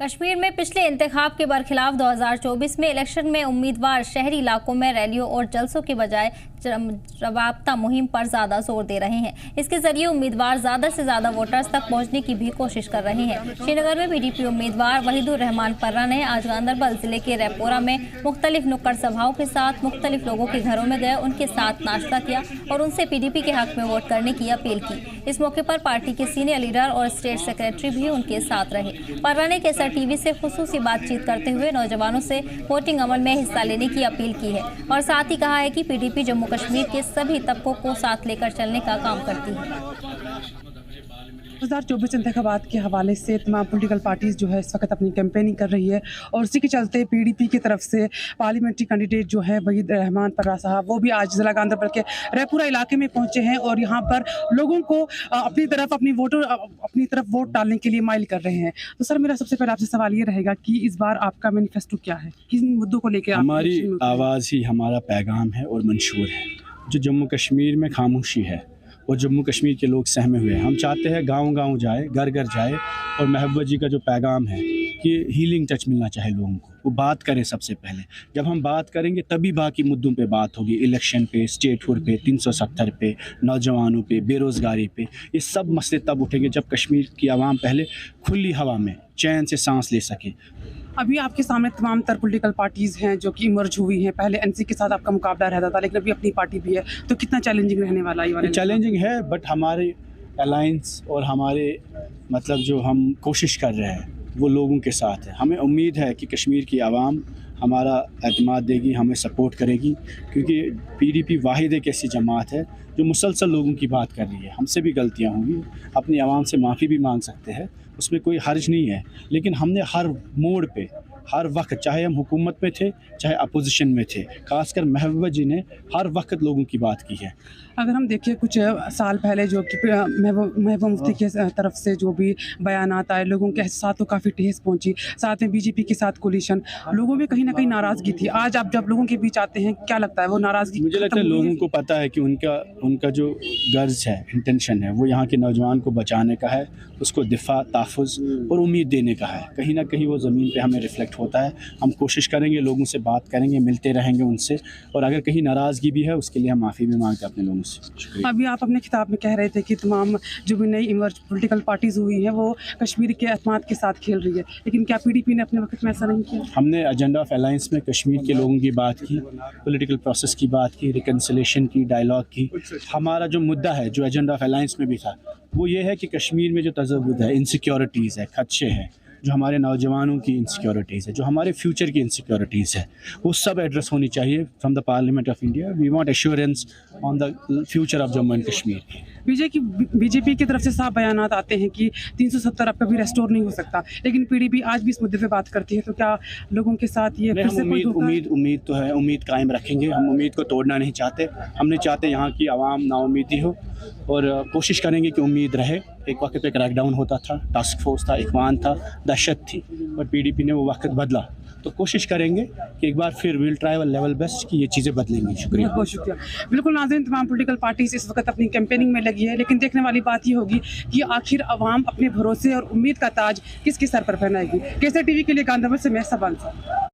कश्मीर में पिछले इंतखाब के बरखिलाफ 2024 में इलेक्शन में उम्मीदवार शहरी इलाकों में रैलियों और जलसों के बजाय राबता मुहिम पर ज्यादा जोर दे रहे हैं। इसके जरिए उम्मीदवार ज्यादा से ज्यादा वोटर्स तक पहुंचने की भी कोशिश कर रहे हैं। श्रीनगर में पीडीपी उम्मीदवार वहीदुर रहमान पर्रा ने आज गांदरबल जिले के रैपोरा में मुख्तलिफ नुक्कड़ सभाओं के साथ मुख्तलिफ लोगों के घरों में गए, उनके साथ नाश्ता किया और उनसे पीडीपी के हक में वोट करने की अपील की। इस मौके पर पार्टी के सीनियर लीडर और स्टेट सेक्रेटरी भी उनके साथ रहे। पर्रा ने केसर टीवी से खुसूसी बातचीत करते हुए नौजवानों से वोटिंग अमल में हिस्सा लेने की अपील की है और साथ ही कहा है कि पीडीपी जम्मू कश्मीर के सभी तबकों को साथ लेकर चलने का काम करती है। 2024 इंतखाबात के हवाले से तमाम पॉलिटिकल पार्टीज़ जो है इस वक्त अपनी कैंपेनिंग कर रही है और उसी के चलते पीडीपी की तरफ से पार्लियामेंट्री कैंडिडेट जो है वहीदुर रहमान पर्रा साहब वो भी आज ज़िला गांदरबल के रैपुरा इलाके में पहुंचे हैं और यहाँ पर लोगों को अपनी तरफ वोट डालने के लिए माइल कर रहे हैं। तो सर, मेरा सबसे पहले आपसे सवाल ये रहेगा कि इस बार आपका मैनिफेस्टो क्या है, किन मुद्दों को लेकर? हमारी आवाज़ ही हमारा पैगाम है और मंशूर है। जो जम्मू कश्मीर में खामोशी है और जम्मू कश्मीर के लोग सहमे हुए हैं। हम चाहते हैं गांव-गांव जाए, घर घर जाए और महबूबा जी का जो पैगाम है कि हीलिंग टच मिलना चाहे लोगों को, वो बात करें सबसे पहले। जब हम बात करेंगे तभी बाकी मुद्दों पे बात होगी, इलेक्शन पे, स्टेटहुड पे, 370 पे, नौजवानों पे, बेरोज़गारी पे। ये सब मसले तब उठेंगे जब कश्मीर की आवाम पहले खुली हवा में चैन से सांस ले सके। अभी आपके सामने तमाम तर पॉलिटिकल पार्टीज़ हैं जो कि इमर्ज हुई हैं। पहले एनसी के साथ आपका मुकाबला रहता था, लेकिन अभी अपनी पार्टी भी है, तो कितना चैलेंजिंग रहने वाला है? चैलेंजिंग है, बट हमारे अलायंस और हमारे जो हम कोशिश कर रहे हैं वो लोगों के साथ है। हमें उम्मीद है कि कश्मीर की आवाम हमारा एतमाद देगी, हमें सपोर्ट करेगी, क्योंकि पीडीपी वाहिद एक ऐसी जमात है जो मुसलसल लोगों की बात कर रही है। हमसे भी गलतियां होंगी, अपनी आवाम से माफ़ी भी मांग सकते हैं, उसमें कोई हर्ज नहीं है। लेकिन हमने हर मोड़ पे, हर वक्त, चाहे हम हुकूमत में थे चाहे अपोजिशन में थे, खासकर महबूबा जी ने हर वक्त लोगों की बात की है। अगर हम देखें कुछ साल पहले जो कि महबूबा मुफ्ती की तरफ से जो भी बयानात आए, लोगों के साथ तो काफ़ी ठेस पहुंची, साथ में बीजेपी के साथ कोलिशन, लोगों में कहीं ना कहीं नाराज़गी थी। आज आप जब लोगों के बीच आते हैं, क्या लगता है वो नाराज़गी? मुझे लगता है लोगों को पता है कि उनका जो गर्ज है, इंटेंशन है, वो यहाँ के नौजवान को बचाने का है, उसको दिफा, तहफ़्फ़ुज़ और उम्मीद देने का है। कहीं ना कहीं वो ज़मीन पे हमें रिफ्लेक्ट होता है। हम कोशिश करेंगे, लोगों से बात करेंगे, मिलते रहेंगे उनसे, और अगर कहीं नाराज़गी भी है उसके लिए हम माफ़ी भी मांगते हैं अपने लोगों से। अभी आप अपने खिताब में कह रहे थे कि तमाम जो भी नई इमर्ज पॉलिटिकल पार्टीज़ हुई हैं वो कश्मीर के एतमाद के साथ खेल रही है, लेकिन क्या पीडीपी ने अपने वक्त में ऐसा नहीं किया? हमने एजेंडा ऑफ अलायंस में कश्मीर के लोगों की बात की, पॉलिटिकल प्रोसेस की बात की, रिकन्सिलेशन की, डायलॉग की। हमारा जो मुद्दा है, जो एजेंडा ऑफ अलायंस में भी था, वो ये है कि कश्मीर में जो तज़व्वुद है, इनसिक्योरिटीज़ है, खदशे हैं, जो हमारे नौजवानों की इनसिक्योरिटीज़ है, जो हमारे फ्यूचर की इनसिक्योरिटीज़ है, वो सब एड्रेस होनी चाहिए from the parliament of India. We want assurance on the future of Jammu and Kashmir. BJP की तरफ से साफ बयानात आते हैं कि 370 अब कभी रेस्टोर नहीं हो सकता, लेकिन पीडीपी आज भी इस मुद्दे पे बात करती है। तो क्या लोगों के साथ ये फिर से उम्मीद तो है, उम्मीद कायम रखेंगे। हम उम्मीद को तोड़ना नहीं चाहते। हम नहीं चाहते यहाँ की आवाम नाउम्मीदी हो, और कोशिश करेंगे कि उम्मीद रहे। एक वक्त पे क्रैकडाउन होता था, टास्क फोर्स था, इख्वान था, दहशत थी, और पीडीपी ने वो वक्त बदला। तो कोशिश करेंगे कि एक बार फिर will try our level best कि ये चीज़ें बदलेंगी। शुक्रिया, बहुत शुक्रिया। बिल्कुल नाज़रीन, तमाम पॉलिटिकल पार्टीज इस वक्त अपनी कैंपेनिंग में लगी है, लेकिन देखने वाली बात ये होगी कि आखिर अवाम अपने भरोसे और उम्मीद का ताज किसके सर पर पहनाएगी। केसर टीवी के लिए गांदरबल से मैं सबा।